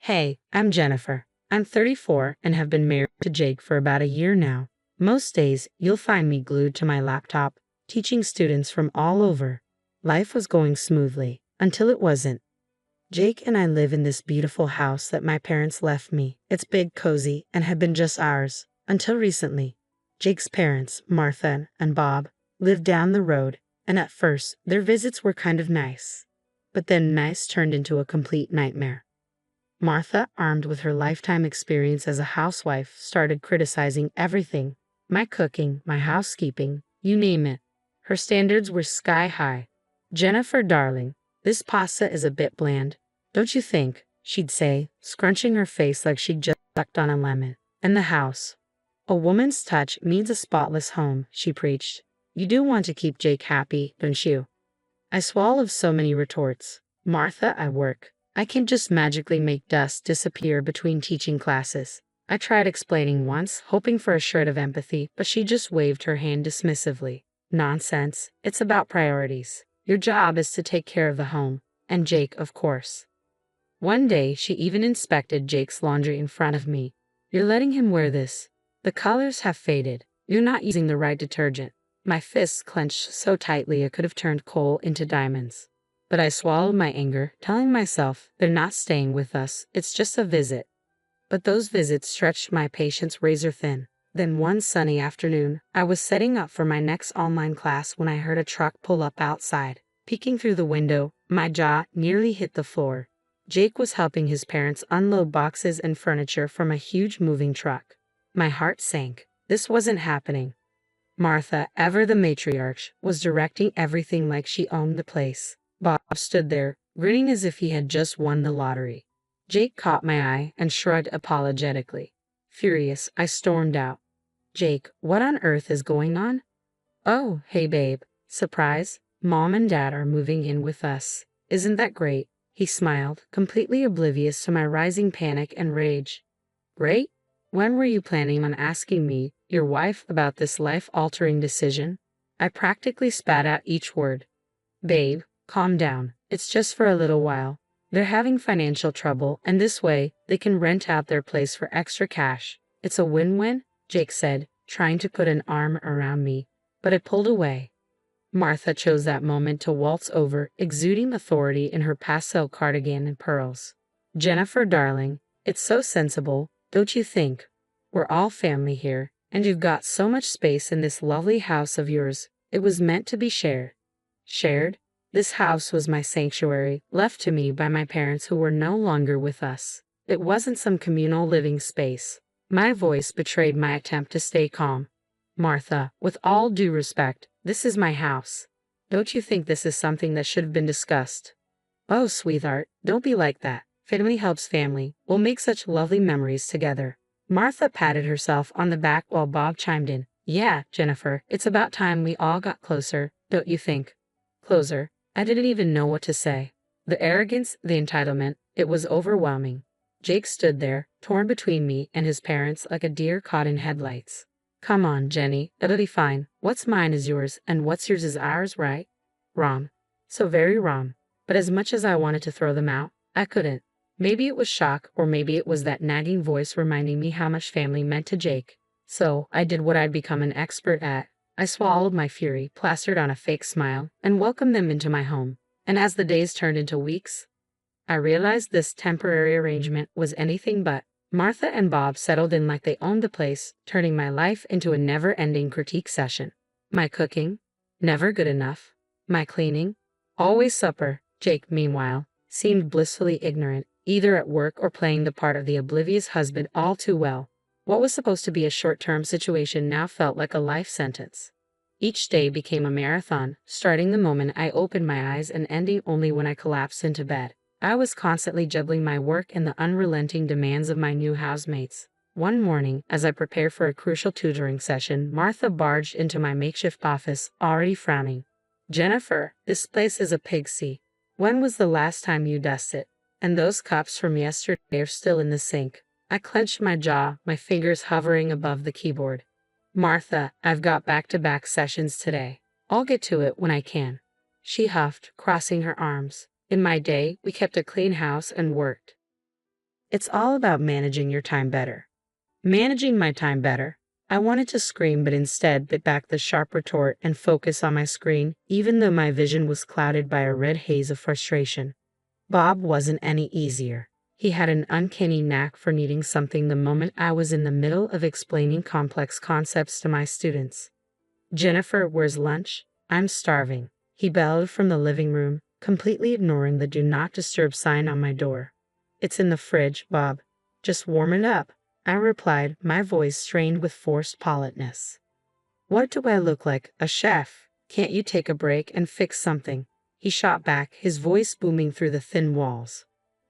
Hey, I'm Jennifer. I'm 34 and have been married to Jake for about a year now. Most days, you'll find me glued to my laptop, teaching students from all over. Life was going smoothly, until it wasn't. Jake and I live in this beautiful house that my parents left me. It's big, cozy, and had been just ours, until recently. Jake's parents, Martha and Bob, lived down the road, and at first, their visits were kind of nice. But then nice turned into a complete nightmare. Martha, armed with her lifetime experience as a housewife, started criticizing everything. My cooking, my housekeeping, you name it. Her standards were sky high. "Jennifer, darling, this pasta is a bit bland, don't you think?" she'd say, scrunching her face like she'd just sucked on a lemon. "And the house. A woman's touch means a spotless home," she preached. "You do want to keep Jake happy, don't you?" I swallowed so many retorts. "Martha, I work. I can't just magically make dust disappear between teaching classes." I tried explaining once, hoping for a shred of empathy, but she just waved her hand dismissively. "Nonsense. It's about priorities. Your job is to take care of the home. And Jake, of course." One day, she even inspected Jake's laundry in front of me. "You're letting him wear this. The colors have faded. You're not using the right detergent." My fists clenched so tightly I could have turned coal into diamonds. But I swallowed my anger, telling myself, they're not staying with us, it's just a visit. But those visits stretched my patience razor thin. Then one sunny afternoon, I was setting up for my next online class when I heard a truck pull up outside. Peeking through the window, my jaw nearly hit the floor. Jake was helping his parents unload boxes and furniture from a huge moving truck. My heart sank. This wasn't happening. Martha, ever the matriarch, was directing everything like she owned the place. Bob stood there, grinning as if he had just won the lottery. Jake caught my eye and shrugged apologetically. Furious, I stormed out. "Jake, what on earth is going on?" "Oh, hey babe. Surprise. Mom and Dad are moving in with us. Isn't that great?" He smiled, completely oblivious to my rising panic and rage. "Great? When were you planning on asking me, your wife, about this life-altering decision?" I practically spat out each word. "Babe, calm down. It's just for a little while. They're having financial trouble, and this way, they can rent out their place for extra cash. It's a win-win," Jake said, trying to put an arm around me, but I pulled away. Martha chose that moment to waltz over, exuding authority in her pastel cardigan and pearls. "Jennifer, darling, it's so sensible, don't you think? We're all family here, and you've got so much space in this lovely house of yours. It was meant to be shared." Shared? This house was my sanctuary, left to me by my parents who were no longer with us. It wasn't some communal living space. My voice betrayed my attempt to stay calm. "Martha, with all due respect, this is my house. Don't you think this is something that should have been discussed?" "Oh, sweetheart, don't be like that. Family helps family. We'll make such lovely memories together." Martha patted herself on the back while Bob chimed in. "Yeah, Jennifer, it's about time we all got closer, don't you think?" Closer? I didn't even know what to say. The arrogance, the entitlement, it was overwhelming. Jake stood there, torn between me and his parents like a deer caught in headlights. "Come on, Jenny, it'll be fine. What's mine is yours, and what's yours is ours, right?" Wrong. So very wrong. But as much as I wanted to throw them out, I couldn't. Maybe it was shock, or maybe it was that nagging voice reminding me how much family meant to Jake. So I did what I'd become an expert at. I swallowed my fury, plastered on a fake smile, and welcomed them into my home. And as the days turned into weeks, I realized this temporary arrangement was anything but. Martha and Bob settled in like they owned the place, turning my life into a never-ending critique session. My cooking? Never good enough. My cleaning? Always supper. Jake, meanwhile, seemed blissfully ignorant, either at work or playing the part of the oblivious husband all too well. What was supposed to be a short-term situation now felt like a life sentence. Each day became a marathon, starting the moment I opened my eyes and ending only when I collapsed into bed. I was constantly juggling my work and the unrelenting demands of my new housemates. One morning, as I prepared for a crucial tutoring session, Martha barged into my makeshift office, already frowning. "Jennifer, this place is a pigsty. When was the last time you dusted? And those cups from yesterday are still in the sink." I clenched my jaw, my fingers hovering above the keyboard. "Martha, I've got back-to-back sessions today. I'll get to it when I can." She huffed, crossing her arms. In my day, we kept a clean house and worked. It's all about managing your time better. Managing my time better. I wanted to scream, but instead bit back the sharp retort and focus on my screen, even though my vision was clouded by a red haze of frustration. Bob wasn't any easier. He had an uncanny knack for needing something the moment I was in the middle of explaining complex concepts to my students. Jennifer, where's lunch? I'm starving, he bellowed from the living room, completely ignoring the do not disturb sign on my door. It's in the fridge, Bob. Just warm it up, I replied, my voice strained with forced politeness. What do I look like, a chef? Can't you take a break and fix something? He shot back, his voice booming through the thin walls.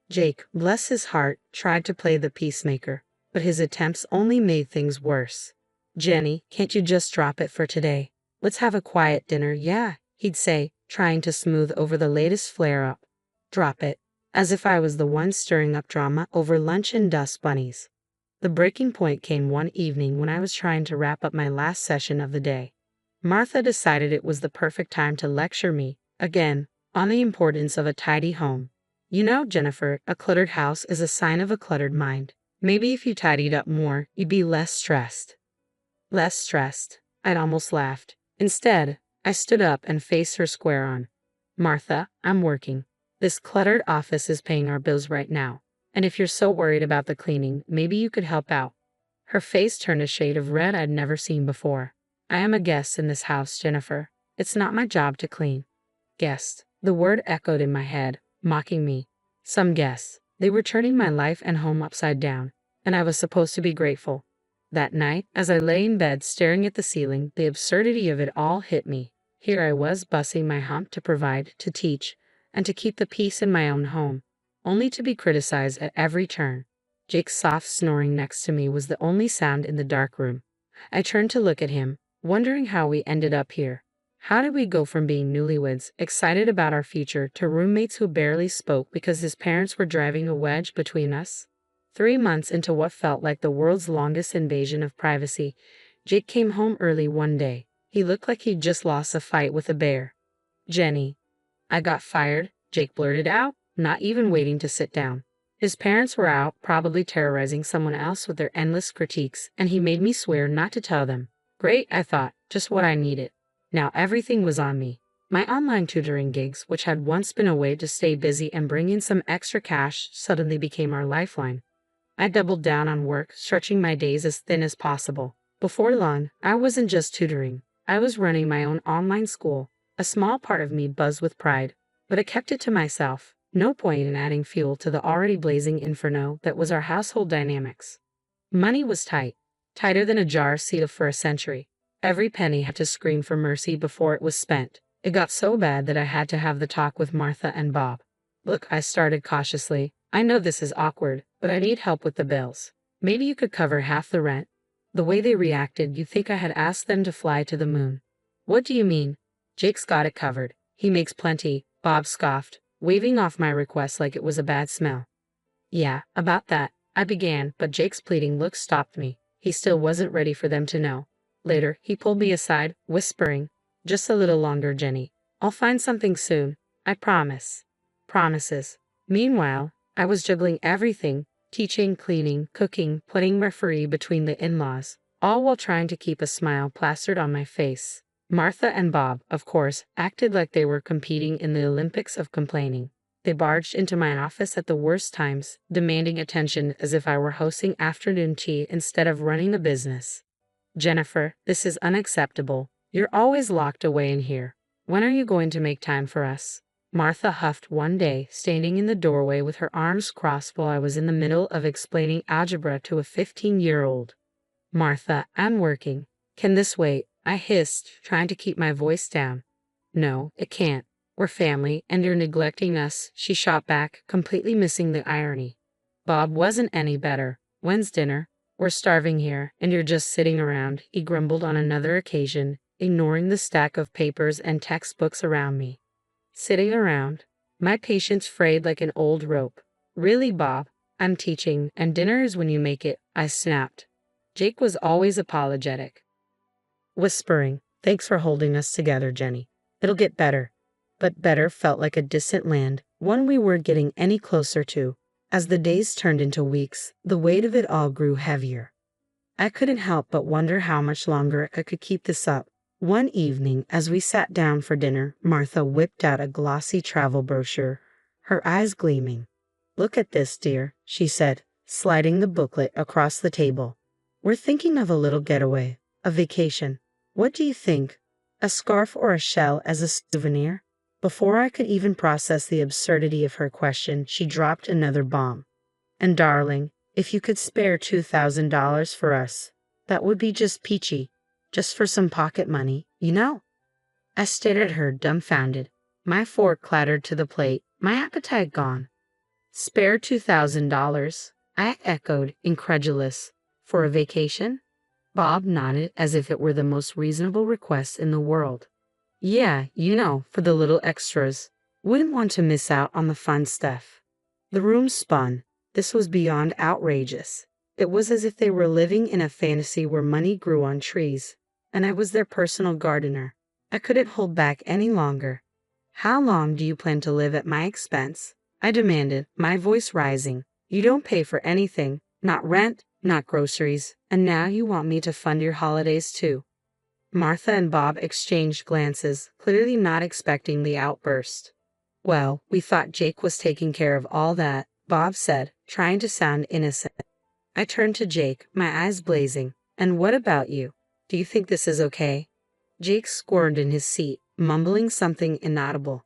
Jake, bless his heart, tried to play the peacemaker, but his attempts only made things worse. Jenny, can't you just drop it for today? Let's have a quiet dinner, yeah, he'd say, trying to smooth over the latest flare-up. Drop it, as if I was the one stirring up drama over lunch and dust bunnies. The breaking point came one evening when I was trying to wrap up my last session of the day. Martha decided it was the perfect time to lecture me, again, on the importance of a tidy home. You know, Jennifer, a cluttered house is a sign of a cluttered mind. Maybe if you tidied up more, you'd be less stressed. Less stressed. I'd almost laughed. Instead, I stood up and faced her square on. Martha, I'm working. This cluttered office is paying our bills right now. And if you're so worried about the cleaning, maybe you could help out. Her face turned a shade of red I'd never seen before. I am a guest in this house, Jennifer. It's not my job to clean. Guest. The word echoed in my head, mocking me. Some guests. They were turning my life and home upside down, and I was supposed to be grateful. That night, as I lay in bed staring at the ceiling, the absurdity of it all hit me. Here I was busting my hump to provide, to teach, and to keep the peace in my own home, only to be criticized at every turn. Jake's soft snoring next to me was the only sound in the dark room. I turned to look at him, wondering how we ended up here. How did we go from being newlyweds, excited about our future, to roommates who barely spoke because his parents were driving a wedge between us? 3 months into what felt like the world's longest invasion of privacy, Jake came home early one day. He looked like he'd just lost a fight with a bear. Jenny. I got fired, Jake blurted out, not even waiting to sit down. His parents were out, probably terrorizing someone else with their endless critiques, and he made me swear not to tell them. Great, I thought, just what I needed. Now everything was on me. My online tutoring gigs, which had once been a way to stay busy and bring in some extra cash, suddenly became our lifeline. I doubled down on work, stretching my days as thin as possible. Before long, I wasn't just tutoring. I was running my own online school. A small part of me buzzed with pride, but I kept it to myself. No point in adding fuel to the already blazing inferno that was our household dynamics. Money was tight, tighter than a jar sealed for a century. Every penny had to scream for mercy before it was spent. It got so bad that I had to have the talk with Martha and Bob. Look, I started cautiously. I know this is awkward, but I need help with the bills. Maybe you could cover half the rent. The way they reacted, you'd think I had asked them to fly to the moon. What do you mean? Jake's got it covered. He makes plenty, Bob scoffed, waving off my request like it was a bad smell. Yeah, about that, I began, but Jake's pleading look stopped me. He still wasn't ready for them to know. Later, he pulled me aside, whispering, just a little longer, Jenny. I'll find something soon. I promise. Promises. Meanwhile, I was juggling everything, teaching, cleaning, cooking, playing referee between the in-laws, all while trying to keep a smile plastered on my face. Martha and Bob, of course, acted like they were competing in the Olympics of complaining. They barged into my office at the worst times, demanding attention as if I were hosting afternoon tea instead of running the business. Jennifer, this is unacceptable. You're always locked away in here. When are you going to make time for us? Martha huffed one day, standing in the doorway with her arms crossed while I was in the middle of explaining algebra to a 15-year-old. Martha, I'm working. Can this wait? I hissed, trying to keep my voice down. No, it can't. We're family, and you're neglecting us, she shot back, completely missing the irony. Bob wasn't any better. When's dinner? We're starving here, and you're just sitting around, he grumbled on another occasion, ignoring the stack of papers and textbooks around me. Sitting around? My patience frayed like an old rope. Really, Bob? I'm teaching, and dinner is when you make it, I snapped. Jake was always apologetic. Whispering, thanks for holding us together, Jenny. It'll get better. But better felt like a distant land, one we weren't getting any closer to. As the days turned into weeks, the weight of it all grew heavier. I couldn't help but wonder how much longer I could keep this up. One evening, as we sat down for dinner, Martha whipped out a glossy travel brochure, her eyes gleaming. "Look at this, dear," she said, sliding the booklet across the table. "We're thinking of a little getaway, a vacation. What do you think? A scarf or a shell as a souvenir?" Before I could even process the absurdity of her question, she dropped another bomb. "And darling, if you could spare $2,000 for us, that would be just peachy. Just for some pocket money, you know." I stared at her dumbfounded. My fork clattered to the plate, my appetite gone. "Spare $2,000? I echoed, incredulous. "For a vacation?" Bob nodded as if it were the most reasonable request in the world. "Yeah, you know, for the little extras. Wouldn't want to miss out on the fun stuff." The room spun. This was beyond outrageous. It was as if they were living in a fantasy where money grew on trees, and I was their personal gardener. I couldn't hold back any longer. "How long do you plan to live at my expense?" I demanded, my voice rising. "You don't pay for anything, not rent, not groceries, and now you want me to fund your holidays too." Martha and Bob exchanged glances, clearly not expecting the outburst. "Well, we thought Jake was taking care of all that," Bob said, trying to sound innocent. I turned to Jake, my eyes blazing. "And what about you? Do you think this is okay?" Jake squirmed in his seat, mumbling something inaudible.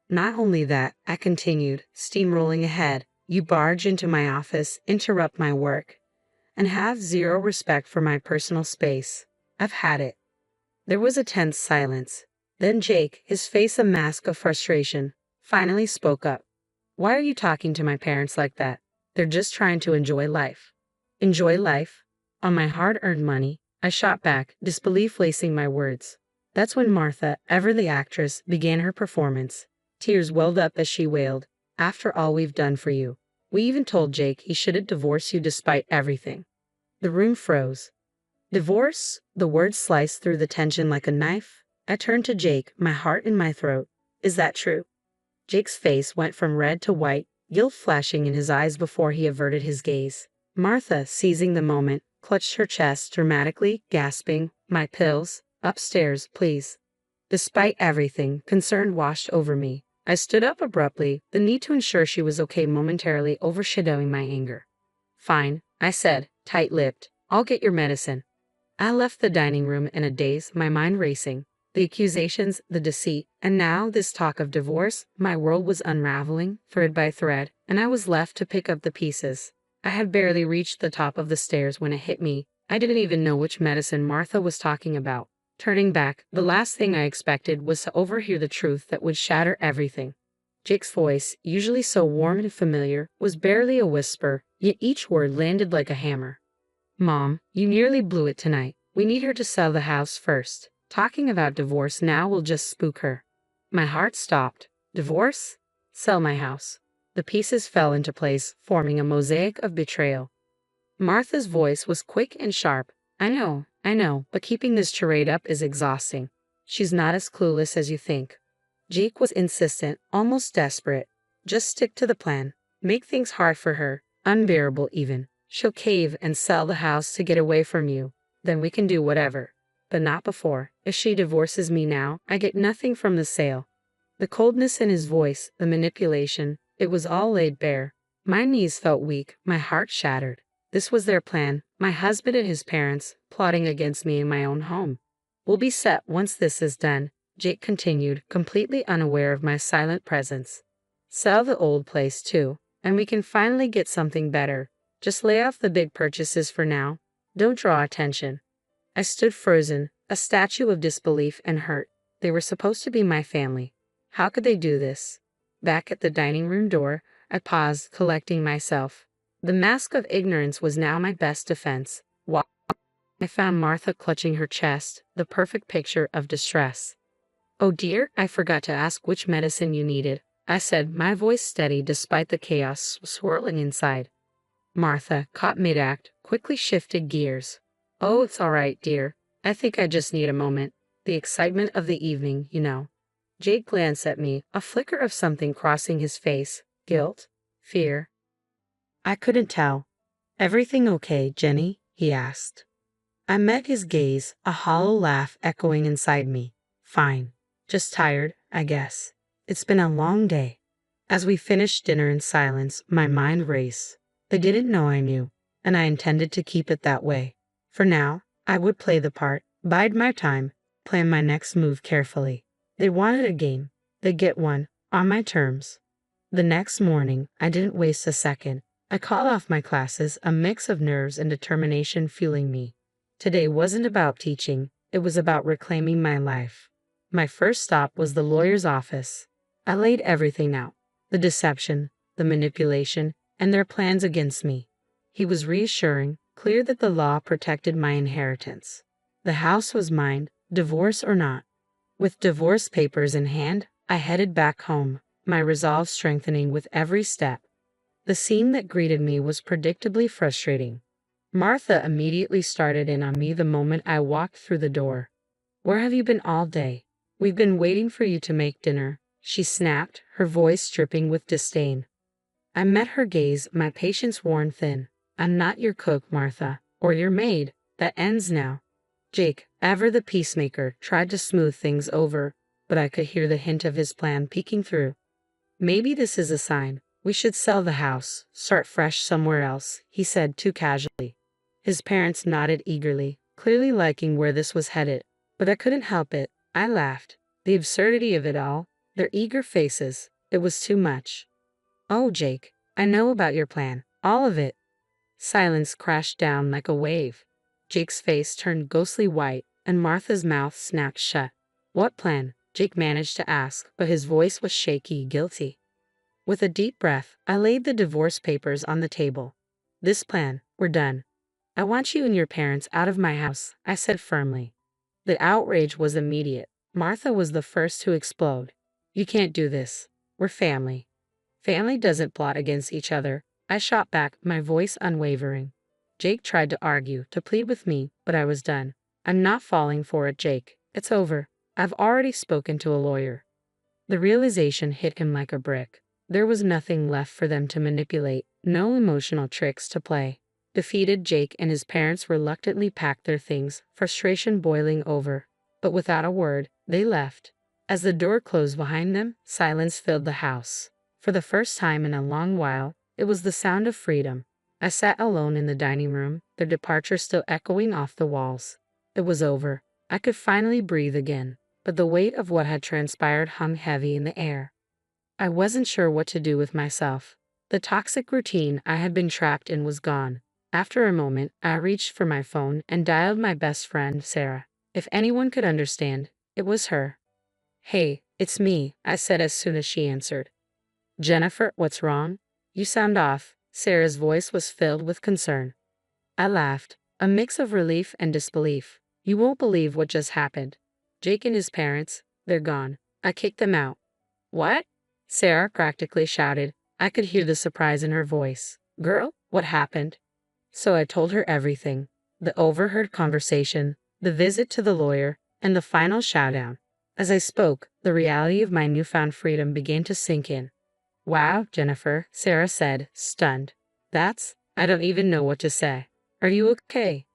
"Not only that," I continued, steamrolling ahead, "you barge into my office, interrupt my work, and have zero respect for my personal space. I've had it." There was a tense silence. Then Jake, his face a mask of frustration, finally spoke up. "Why are you talking to my parents like that? They're just trying to enjoy life." "Enjoy life? On my hard-earned money?" I shot back, disbelief lacing my words. That's when Martha, ever the actress, began her performance. Tears welled up as she wailed, "After all we've done for you. We even told Jake he shouldn't divorce you despite everything." The room froze. "Divorce?" The word sliced through the tension like a knife. I turned to Jake, my heart in my throat. "Is that true?" Jake's face went from red to white, guilt flashing in his eyes before he averted his gaze. Martha, seizing the moment, clutched her chest dramatically, gasping, "My pills? Upstairs, please." Despite everything, concern washed over me. I stood up abruptly, the need to ensure she was okay momentarily overshadowing my anger. "Fine," I said, tight-lipped. "I'll get your medicine." I left the dining room in a daze, my mind racing. The accusations, the deceit, and now this talk of divorce. My world was unraveling, thread by thread, and I was left to pick up the pieces. I had barely reached the top of the stairs when it hit me. I didn't even know which medicine Martha was talking about. Turning back, the last thing I expected was to overhear the truth that would shatter everything. Jake's voice, usually so warm and familiar, was barely a whisper, yet each word landed like a hammer. "Mom, you nearly blew it tonight. We need her to sell the house first. Talking about divorce now will just spook her." My heart stopped. Divorce? Sell my house. The pieces fell into place, forming a mosaic of betrayal. Martha's voice was quick and sharp. I know, but keeping this charade up is exhausting. She's not as clueless as you think." Jake was insistent, almost desperate. "Just stick to the plan. Make things hard for her, unbearable even. She'll cave and sell the house to get away from you. Then we can do whatever. But not before. If she divorces me now, I get nothing from the sale." The coldness in his voice, the manipulation, it was all laid bare. My knees felt weak, my heart shattered. This was their plan, my husband and his parents, plotting against me in my own home. "We'll be set once this is done," Jake continued, completely unaware of my silent presence. "Sell the old place too, and we can finally get something better. Just lay off the big purchases for now. Don't draw attention." I stood frozen, a statue of disbelief and hurt. They were supposed to be my family. How could they do this? Back at the dining room door, I paused, collecting myself. The mask of ignorance was now my best defense. I found Martha clutching her chest, the perfect picture of distress. "Oh dear, I forgot to ask which medicine you needed," I said, my voice steady despite the chaos swirling inside. Martha, caught mid-act, quickly shifted gears. "Oh, it's all right, dear. I think I just need a moment. The excitement of the evening, you know." Jake glanced at me, a flicker of something crossing his face. Guilt? Fear? I couldn't tell. Everything okay, Jenny? He asked. I met his gaze, a hollow laugh echoing inside me. Fine. Just tired, I guess. It's been a long day. As we finished dinner in silence, my mind raced. They didn't know I knew, and I intended to keep it that way. For now, I would play the part, bide my time, plan my next move carefully. They wanted a game. They'd get one, on my terms. The next morning, I didn't waste a second. I called off my classes, a mix of nerves and determination fueling me. Today wasn't about teaching, it was about reclaiming my life. My first stop was the lawyer's office. I laid everything out, the deception, the manipulation, and their plans against me. He was reassuring, clear that the law protected my inheritance. The house was mine, divorce or not. With divorce papers in hand, I headed back home, my resolve strengthening with every step. The scene that greeted me was predictably frustrating. Martha immediately started in on me the moment I walked through the door. Where have you been all day? We've been waiting for you to make dinner, she snapped, her voice dripping with disdain. I met her gaze, my patience worn thin. I'm not your cook, Martha, or your maid. That ends now. Jake, ever the peacemaker, tried to smooth things over, but I could hear the hint of his plan peeking through. Maybe this is a sign. We should sell the house, start fresh somewhere else, he said too casually. His parents nodded eagerly, clearly liking where this was headed. But I couldn't help it. I laughed. The absurdity of it all, their eager faces, it was too much. Oh, Jake, I know about your plan, all of it. Silence crashed down like a wave. Jake's face turned ghostly white, and Martha's mouth snapped shut. What plan? Jake managed to ask, but his voice was shaky, guilty. With a deep breath, I laid the divorce papers on the table. This plan, we're done. I want you and your parents out of my house, I said firmly. The outrage was immediate. Martha was the first to explode. You can't do this. We're family. Family doesn't plot against each other. I shot back, my voice unwavering. Jake tried to argue, to plead with me, but I was done. I'm not falling for it, Jake. It's over. I've already spoken to a lawyer. The realization hit him like a brick. There was nothing left for them to manipulate, no emotional tricks to play. Defeated, Jake and his parents reluctantly packed their things, frustration boiling over. But without a word, they left. As the door closed behind them, silence filled the house. For the first time in a long while, it was the sound of freedom. I sat alone in the dining room, their departure still echoing off the walls. It was over. I could finally breathe again, but the weight of what had transpired hung heavy in the air. I wasn't sure what to do with myself. The toxic routine I had been trapped in was gone. After a moment, I reached for my phone and dialed my best friend, Sarah. If anyone could understand, it was her. Hey, it's me, I said as soon as she answered. Jennifer, what's wrong? You sound off. Sarah's voice was filled with concern. I laughed, a mix of relief and disbelief. You won't believe what just happened. Jake and his parents, they're gone. I kicked them out. What? Sarah practically shouted. I could hear the surprise in her voice. Girl, what happened? So I told her everything. The overheard conversation, the visit to the lawyer, and the final showdown. As I spoke, the reality of my newfound freedom began to sink in. Wow, Jennifer, Sarah said, stunned. I don't even know what to say. Are you okay?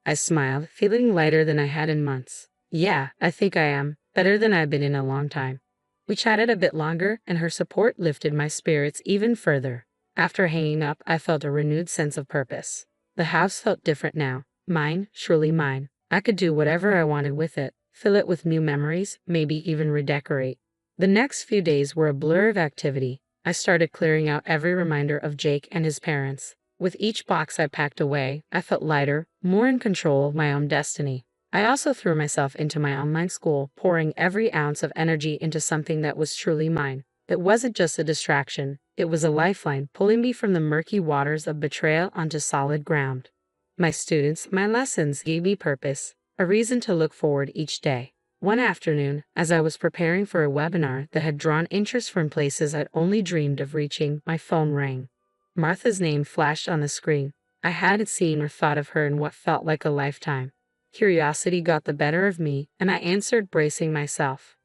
I smiled, feeling lighter than I had in months. Yeah, I think I am. Better than I've been in a long time. We chatted a bit longer, and her support lifted my spirits even further. After hanging up, I felt a renewed sense of purpose. The house felt different now. Mine, surely mine. I could do whatever I wanted with it, fill it with new memories, maybe even redecorate. The next few days were a blur of activity. I started clearing out every reminder of Jake and his parents. With each box I packed away, I felt lighter, more in control of my own destiny. I also threw myself into my online school, pouring every ounce of energy into something that was truly mine. It wasn't just a distraction, it was a lifeline pulling me from the murky waters of betrayal onto solid ground. My students, my lessons gave me purpose, a reason to look forward each day. One afternoon, as I was preparing for a webinar that had drawn interest from places I'd only dreamed of reaching, my phone rang. Martha's name flashed on the screen. I hadn't seen or thought of her in what felt like a lifetime. Curiosity got the better of me, and I answered, bracing myself.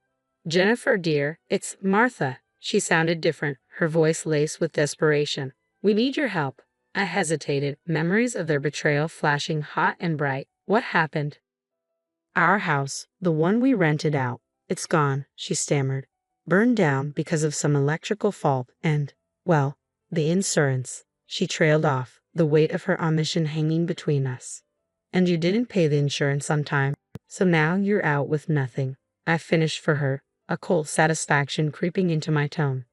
Jennifer, dear, it's Martha. She sounded different, her voice laced with desperation. We need your help. I hesitated, memories of their betrayal flashing hot and bright. What happened? Our house, the one we rented out, it's gone, she stammered. Burned down because of some electrical fault and, well, the insurance. She trailed off, the weight of her omission hanging between us. And you didn't pay the insurance on time, so now you're out with nothing. I finished for her, a cold satisfaction creeping into my tone.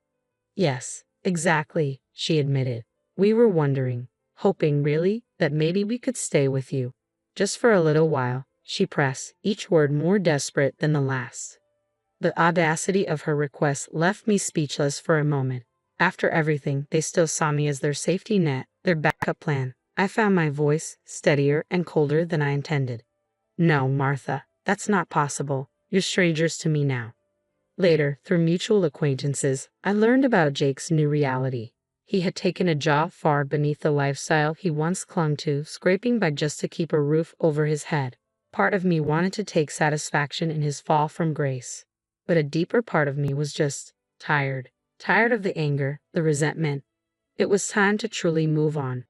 Yes, exactly, she admitted. We were wondering, hoping really, that maybe we could stay with you. Just for a little while, she pressed, each word more desperate than the last. The audacity of her request left me speechless for a moment. After everything, they still saw me as their safety net, their backup plan. I found my voice steadier and colder than I intended. No, Martha, that's not possible. You're strangers to me now. Later, through mutual acquaintances, I learned about Jake's new reality. He had taken a job far beneath the lifestyle he once clung to, scraping by just to keep a roof over his head. Part of me wanted to take satisfaction in his fall from grace. But a deeper part of me was just tired. Tired of the anger, the resentment. It was time to truly move on.